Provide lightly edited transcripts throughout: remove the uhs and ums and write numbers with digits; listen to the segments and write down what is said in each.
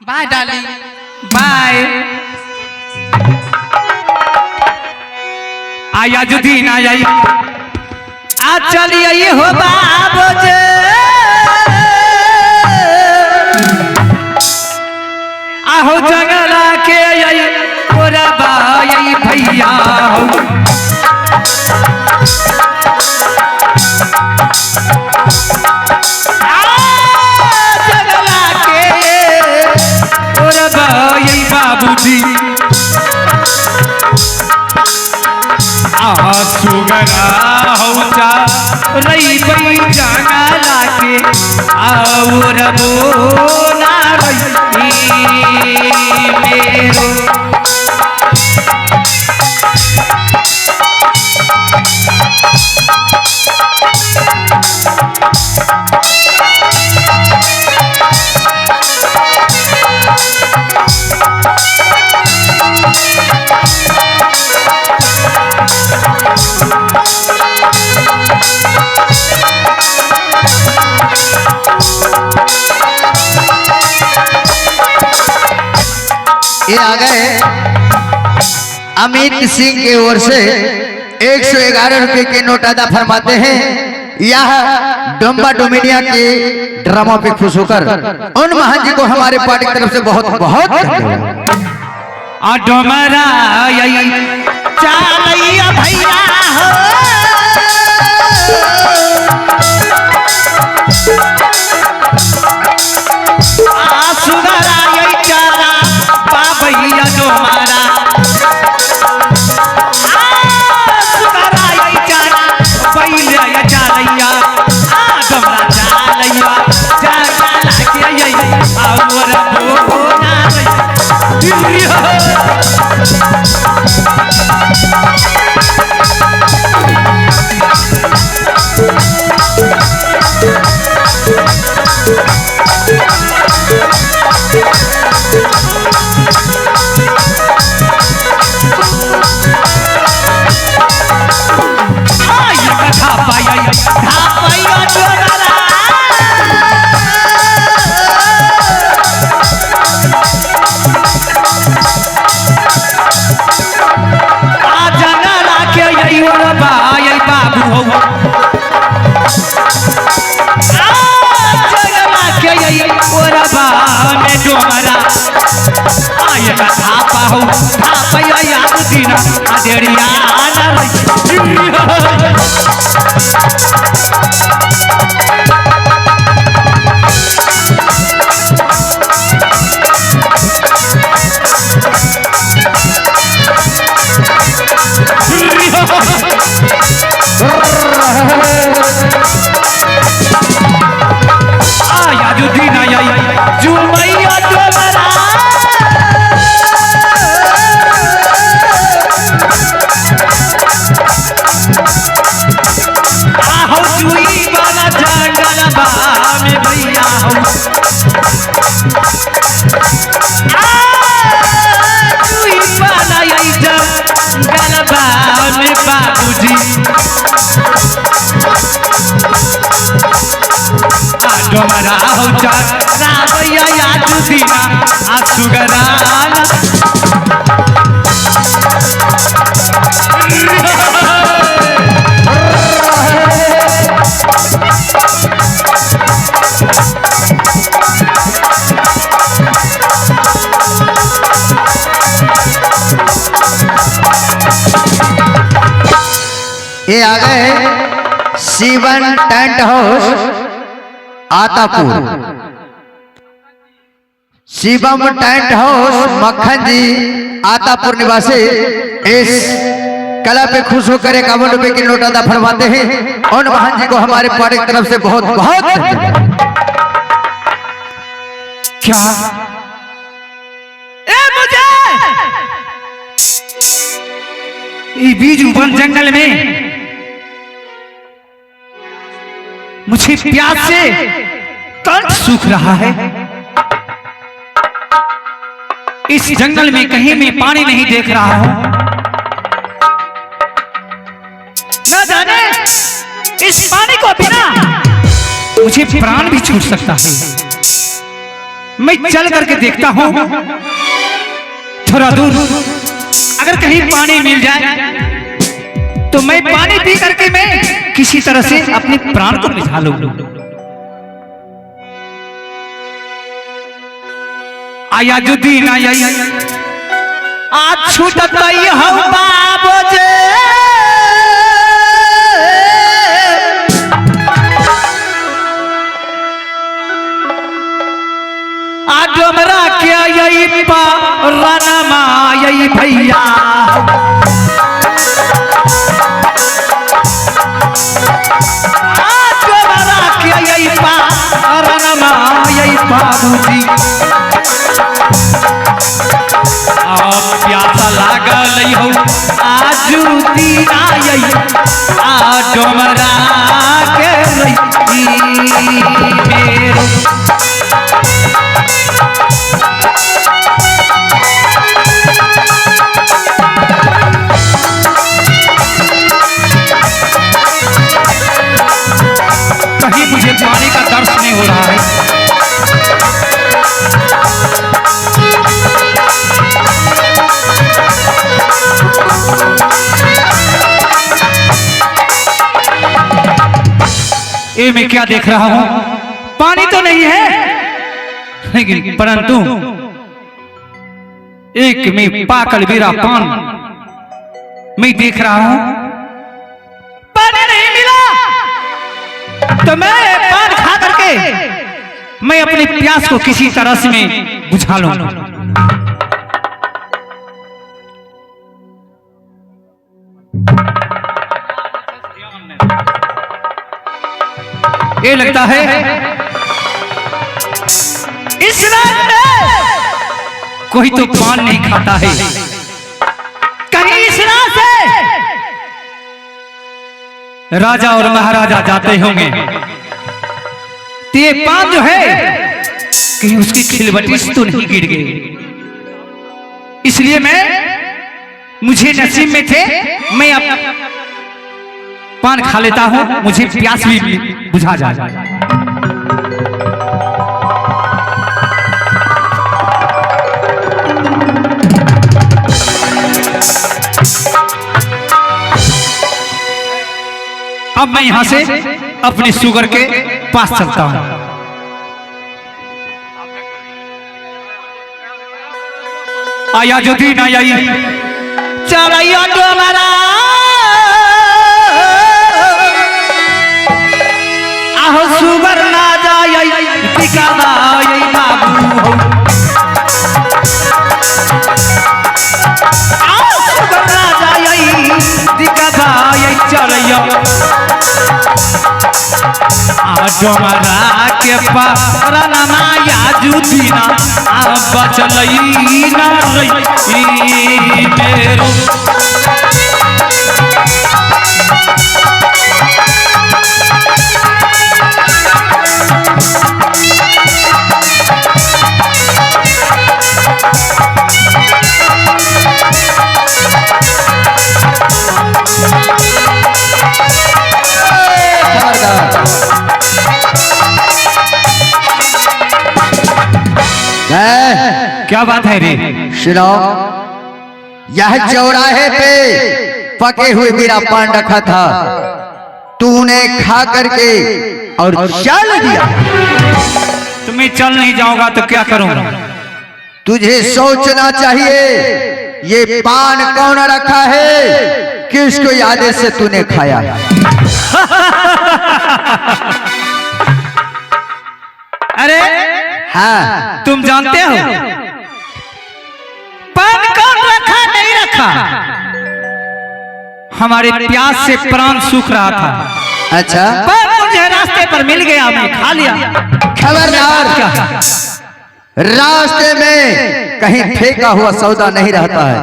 Bye darling bye. आया जो दिन आया आ चलिए हो बाबू जे आहो जंगला के पूरा बाई भैया हो जंगला के पूरा बाई बाबूजी सुगरा होता रही बई जंगला के और बोला मेरो ये आ गए अमित सिंह की ओर से 111 रुपए के नोट अदा फरमाते हैं। यह डोम्बा डोमिनिया के ड्रामा पे खुश होकर उन महान जी को हमारे पार्टी की तरफ से बहुत बहुत डोमरा चालैया भैया भैया डोमारा भैया चालैया डोमरा चालैया डोमरा आय का थापा हो थापया याद दिन अदेड़िया आया जो दिन आया जो मैया डोमरा आहो जुई वाला जंगल में भैया हो जुई वाला यही जंगल में बाबूजी डोमरा हो जा भैया याद दीना सुगरा ये आ गए Shivan tent house Atapur. Shivam tent house Makkhan ji Attapur निवासी इस कला पे खुश होकर 51 रुपए की नोट अदा फरमाते हैं। उन महान जी को हमारे पार्टी की तरफ से बहुत बहुत क्या मुझे बीज वन जंगल में मुझे प्यास से कंठ सूख रहा है। इस जंगल में कहीं मैं पानी नहीं देख रहा हूं। न जाने इस पानी को बिना मुझे प्राण भी छूट सकता है। मैं चल करके देखता हूं थोड़ा दूर, अगर कहीं पानी मिल जाए तो मैं पानी पी करके मैं किसी तरह से अपने प्राण को मिटा लूं। आया जो दिन आया आज छूटत हम बाबो जे आज हमरा क्या यही पारानमा यही भैया आज हमरा क्या यही पारानमा यही बाबूजी प्यासा लागल हो आजू दिन आई आज हमरा के मेरो कहीं मुझे पानी का दर्श नहीं हो रहा है। ये मैं क्या देख रहा हूं? पानी तो नहीं है, लेकिन परंतु एक में पाकल बीरा पान मैं देख रहा हूं। पानी नहीं मिला तो मैं पान खा करके मैं अपनी प्यास को किसी तरह से मैं बुझा लूंगा। ये लगता है इस रात में कोई तो पान नहीं खाता है, कहीं इस रात से राजा और महाराजा जाते होंगे तो ये पान जो है कहीं उसकी खिलवटी से तो नहीं गिर गई। इसलिए मुझे नसीब में थे, मैं अब पान खा लेता हूं, मुझे प्यास भी बुझा जाए। अब मैं यहां से अपने शुगर के पास चलता हूं। आया जो दिन आया चलिया डोमरा आहो सुगर ना जाए टिकाना बाबू हो आओ सुगर ना जाए टिकाना चलिया डोमरा के पारानमा याजू दीना बचलई ना रही मेरो क्या बात है रे? सुनो, यह चौराहे पे पके हुए मेरा पान रखा था, तूने खा करके और चल दिया। तो मैं चल नहीं जाऊंगा तो क्या करूंगा? तुझे सोचना चाहिए ये पान कौन रखा है, किसको आदेश से तूने खाया है। अरे हाँ, तुम जानते हो पान कौन रखा नहीं रखा? हमारे प्यास से प्राण सूख रहा था। अच्छा, पर मुझे रास्ते पर मिल गया, मैं खा लिया। खबरदार, क्या रास्ते में कहीं फेंका हुआ सौदा नहीं रहता है।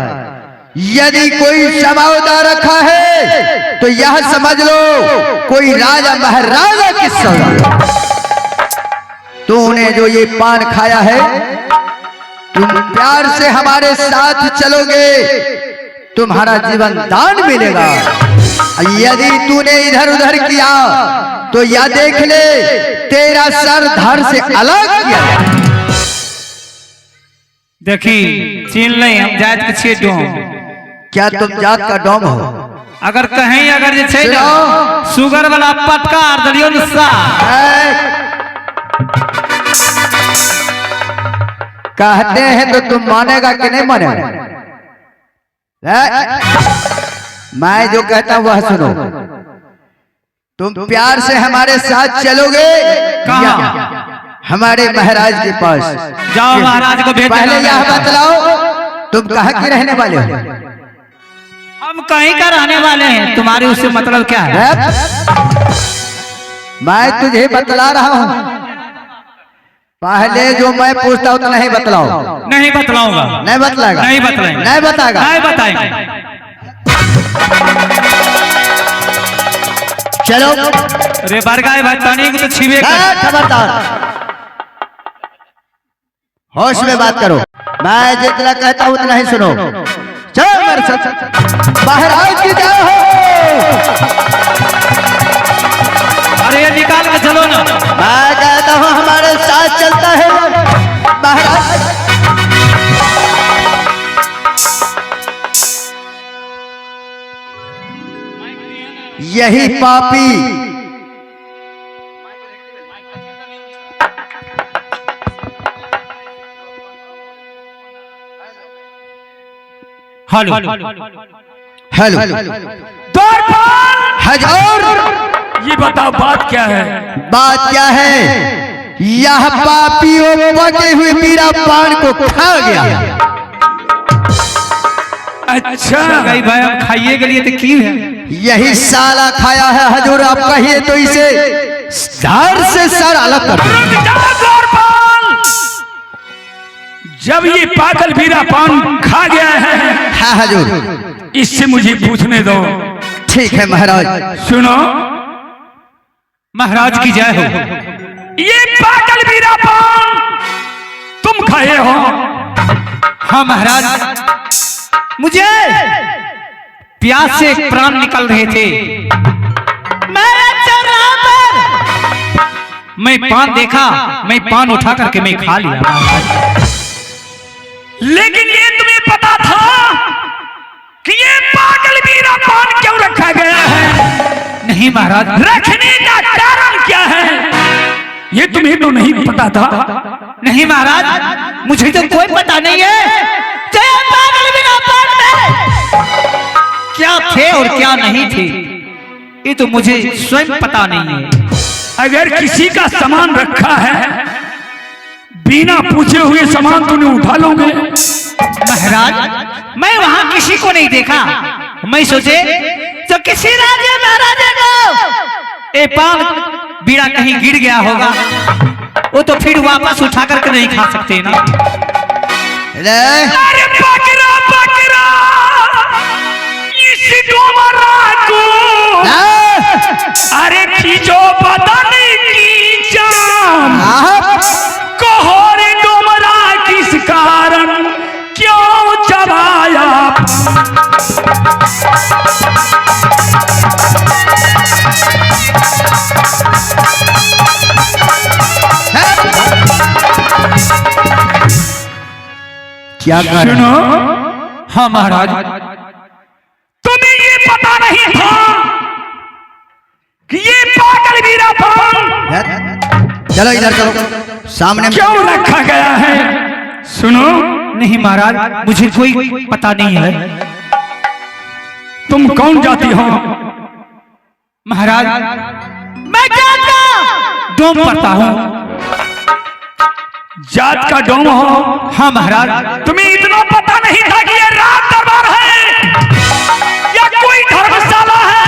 यदि कोई सौदा रखा है तो यह समझ लो कोई राजा महाराजा की सौदा। तूने जो ये पान खाया है, तुम प्यार से हमारे साथ चलोगे, तुम्हारा जीवन दान मिलेगा। यदि तूने इधर उधर किया तो यह देख ले तेरा सर धड़ से अलग किया। देखी चीन नहीं हम जात के छे डोम। क्या तुम जात का डोम हो? अगर कहीं अगर जे छे ना शुगर वाला पटका आर दलियो नुस्सा कहते हैं तो तुम मानेगा कि नहीं मानेगा? मैं जो कहता हूँ वह सुनो। तुम प्यार से हमारे साथ चलोगे कहाँ? हमारे महाराज के पास। जाओ महाराज को भेज। पहले यह बतलाओ तुम कहाँ के रहने वाले हो? हम कहीं का रहने वाले हैं, तुम्हारे उससे मतलब क्या है? मैं तुझे बतला रहा हूँ, पहले जो मैं पूछता हूँ तो नहीं बतलाओ। नहीं बतलाऊंगा। नहीं बतलाएगा? नहीं बतलाएंगे। नहीं बताएगा? नहीं बताएंगे। चलो अरे बरगाई भाई पानी को तो छीवे खबरदार, होश में बात करो। मैं जितना कहता हूँ उतना ही सुनो। चलो मेरे साथ महाराज की जय हो। अरे ये निकाल के चलो ना। मैं कहता हूँ हमारे साथ चलता है महाराज। यही पापी हेलो हेलो हजूर, ये बताओ बात क्या है? बात क्या है? यह पापी वो पके हुए मीरा पान को खा गया। अच्छा भाई हम खाइए के लिए तो की है? यही साला खाया है हजूर। आप कहिए तो इसे सर से सर अलग कर दो। जब ये पागल वीरा पान खा गया है, हाँ हजूर। इससे मुझे पूछने दो। ठीक है महाराज। सुनो, महाराज की जय हो। ये पागल वीरा पान तुम खाए हो? हाँ महाराज, मुझे प्यास से प्राण निकल रहे थे। मैं पान देखा, मैं पान उठा करके मैं खा लिया महाराज। लेकिन ये तुम्हें पता था कि ये पागल वीरा पान क्यों रखा गया है? नहीं महाराज। रखने का कारण क्या है ये तुम्हें तो नहीं पता था? नहीं महाराज, मुझे तो कोई पता नहीं है। पागल वीरा पान में क्या थे और क्या नहीं थे, ये तो मुझे स्वयं पता नहीं है। अगर किसी का सामान रखा है, बिना पूछे हुए सामान तुमने उठा लोगे? महाराज, मैं वहां किसी को नहीं देखा। मैं सोचे तो किसी राजा महाराजा को ए पान बीड़ा कहीं गिर गया होगा, वो तो फिर वापस उठा करके नहीं खा सकते ना। अरे बकरा बकरा, इस डोमरा को अरे खींचो बदन की जान। कहो रे डोमरा किस कारण क्यों चबाया? क्या कर? सुनो, हाँ महाराज। तुम्हें ये पता नहीं था कि ये पागल वीरा पान चलो इधर चलो, सामने क्यों रखा गया है? सुनो, नहीं महाराज, मुझे कोई पता नहीं है। तुम कौन जाती हो? महाराज, मैं जात का डोम पड़ता हूँ। जात का डोम हो? हाँ महाराज। तुम्हें इतना पता नहीं था कि ये राज दरबार है या कोई धर्मशाला है?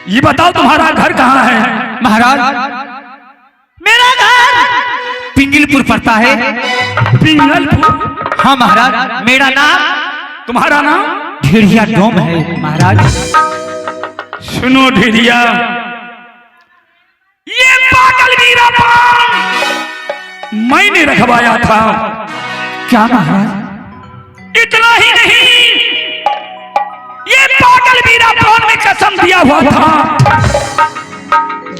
ये बताओ तुम्हारा घर कहाँ है? महाराज, मेरा घर पिंगलपुर पड़ता है। पिंगलपुर? हाँ महाराज। मेरा नाम, तुम्हारा नाम? ढेड़िया डोम है महाराज। सुनो ढेड़िया, ये पागल वीरा पान मैंने रखवाया था। क्या महाराज? इतना ही नहीं, ये पागल वीरा पान में कसम दिया हुआ था,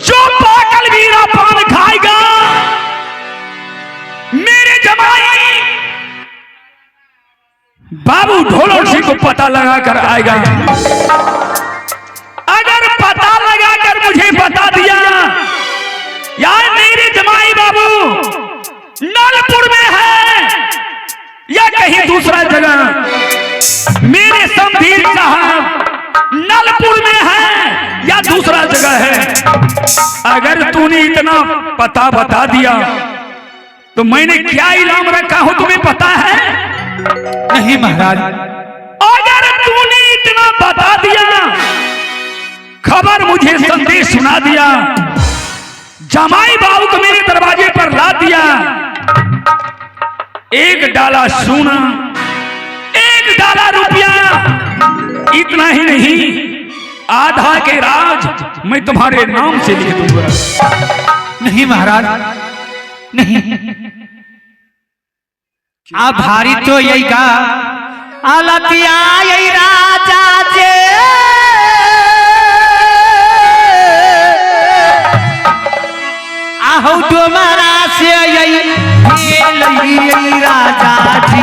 जो पागल वीरा पान खाएगा मेरे जमाई बाबू ढोलन सिंह को पता लगा कर आएगा। अगर पता लगा कर मुझे बता दिया यार मेरे जमाई बाबू नलपुर में है या कहीं दूसरा जगह, मेरे समधीर साहब नलपुर में है या दूसरा जगह है, अगर तूने इतना पता बता दिया तो मैंने क्या इनाम रखा हो तुम्हें पता है? नहीं महाराज। अगर तूने इतना बता दिया, खबर मुझे संदेश सुना दिया, जमाई बाबू को मेरे दरवाजे पर ला दिया, एक डाला सोना, एक डाला रुपया, इतना ही नहीं आधा के राज मैं तुम्हारे नाम से लिख दूंगा। नहीं महाराज नहीं, आ भारी तो यही का आलतिया यही राजा जे आहू डोमरा से यही राजा जी।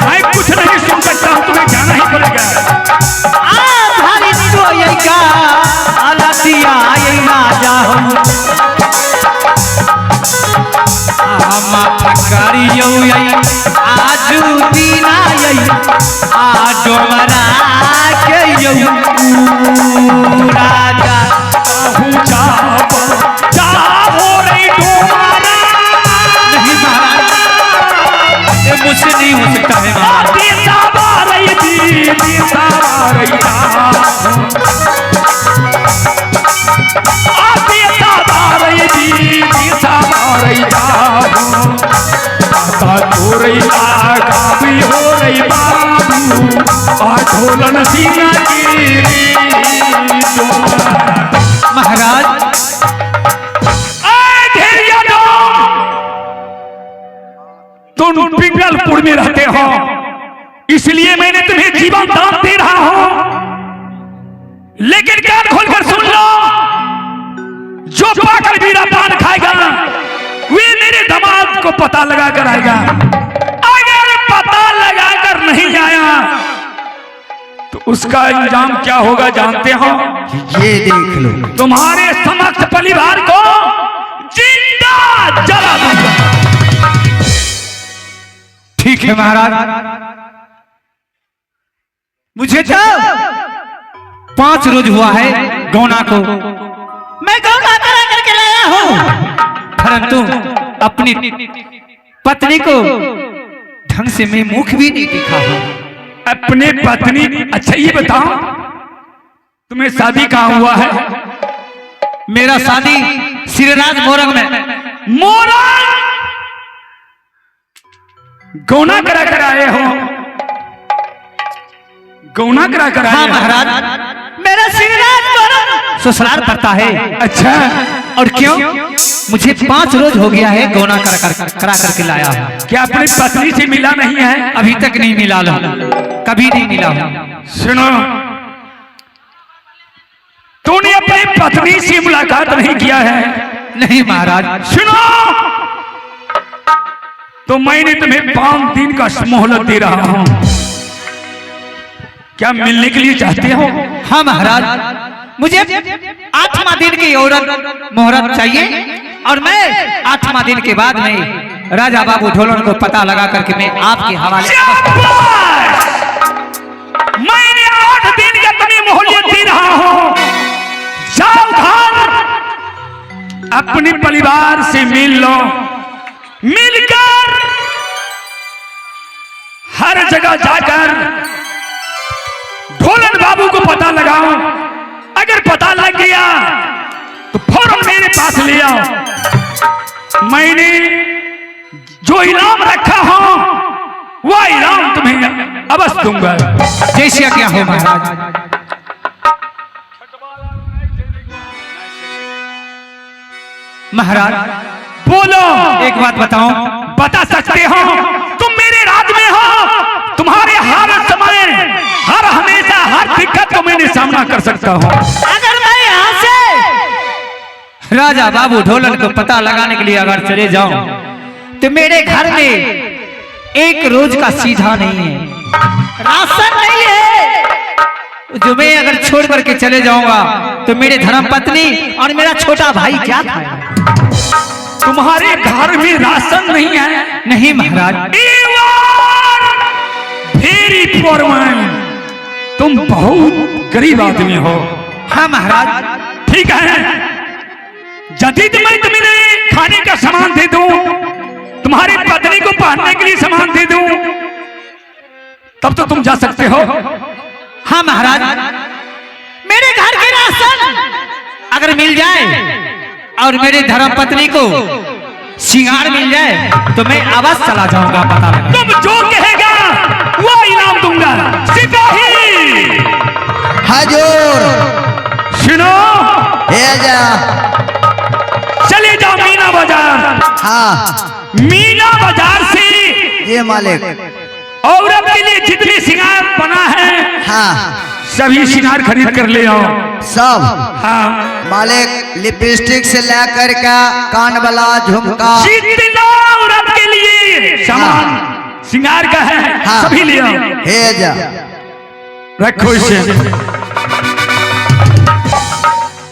मैं कुछ नहीं सुन सकता हूं, तुम्हें जाना ही पड़ेगा। आ भारी तो यही का आलतिया यही राजा हूँ करियो आजू दीना डोमरा के राजा नहीं महाराज, ये मुझसे नहीं हो सकता है ढोलन सिंह महाराज। तुम पिंगलपुर में रहते हो इसलिए मैंने तुम्हें जीवन दान दे रहा हूं, लेकिन कान खोलकर सुन लो, जो पागल बीरा पान खाएगा वे मेरे दामाद को पता लगा कर आएगा। अगर पता लगा कर नहीं आया तो उसका इंजाम क्या होगा जानते हो? ये देख लो, तुम्हारे समस्त परिवार को जिंदा जला दूंगा। ठीक है महाराज, मुझे तो 5 रोज हुआ है गौना को, मैं गौना करा करके लाया हूं, परंतु अपनी पत्नी को ढंग से मैं मुख भी नहीं दिखा हूं। अपने पत्नी? अच्छा ये बताओ तुम्हें शादी कहाँ हुआ है? मेरा शादी श्रीराज मोरंग में। मोरंग गौना करा कर आए हो? गौना करा कर आए? हाँ महाराज, मेरा श्रीराज मोरंग ससुराल पड़ता है। अच्छा, और क्यों? मुझे 5 रोज हो गया है गौना करा करके लाया हूं। क्या अपनी पत्नी से मिला नहीं है? अभी तक नहीं मिला लो, कभी नहीं मिला हूं। सुनो, तूने अपनी पत्नी से मुलाकात नहीं किया है? नहीं महाराज। सुनो, तो मैंने तुम्हें 5 दिन का मोहलत दे रहा हूं, क्या मिलने के लिए चाहते हो? हाँ महाराज, मुझे 8वां दिन की औरत मोहरत चाहिए और मैं 8वां दिन के बाद में राजा बाबू ढोलन को पता लगा करके मैं आपके हवाले। मैंने 8 दिन का तुम्हें मोहलत दे रहा हूं, जाओ घर अपने परिवार से मिल लो, मिलकर हर जगह जाकर ढोलन बाबू को पता लगाओ, अगर पता लग गया तो फौरन मेरे पास ले आओ, मैंने जो इनाम रखा हो वह इनाम तुम्हें अवश्य दूंगा। जैसे क्या हो महाराज। महाराज बोलो, एक बात बताओ। बता सकते हो? तुम मेरे राज में हो, तुम्हारे हर समय हर हमेशा हर दिक्कत को मैंने सामना कर सकता हूँ। अगर मैं यहाँ से राजा बाबू ढोलन को पता लगाने के लिए अगर चले जाऊं तो मेरे घर में एक रोज का सीधा नहीं है, राशन नहीं है जो मैं अगर छोड़ करके चले जाऊंगा तो मेरे धर्म पत्नी और मेरा छोटा भाई क्या खाएगा? तुम्हारे घर में राशन नहीं है? नहीं महाराज। वेरी पुअर मैन, तुम बहुत गरीब आदमी हो। हाँ महाराज। ठीक है, यदि मैं तुम्हें खाने का सामान दे दूं, तुम्हारी पत्नी को पहनने के लिए सामान दे दूं, तब तो तुम जा सकते हो। हाँ महाराज, मेरे घर के राशन अगर मिल जाए और मेरे धर्मपत्नी को सिंगार मिल जाए तो मैं अवश्य चला जाऊंगा। पता लगा तुम जो कहेगा वो इनाम दूंगा। सिपाही हजूर सुनो, जा चले जाओ मीना बाजार। हाँ मीना बाजार से ये मालिक औरत के लिए जितनी सिंगार बना है, हाँ सभी सिंगार खरीद कर ले आओ। सब हाँ, मालिक लिपस्टिक से लेकर का कान वाला झुमका जितना औरत के लिए सामान सिंगार का है, हाँ। सभी ले आओ। हे जा रखो इसे।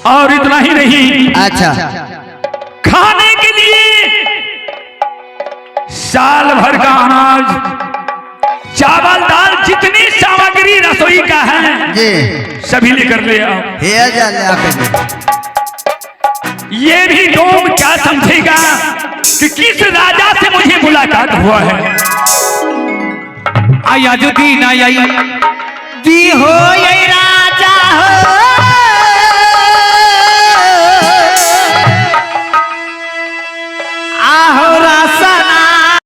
और इतना ही नहीं, अच्छा खाने के लिए साल भर का अनाज, चावल, दाल, जितनी सामग्री रसोई का है जी सभी लेकर ले आओ। हे जा ले आकर। ये भी लोग क्या समझेगा कि किस राजा से मुझे मुलाकात हुआ है। आया जो दीन आई दी हो ये राजा हो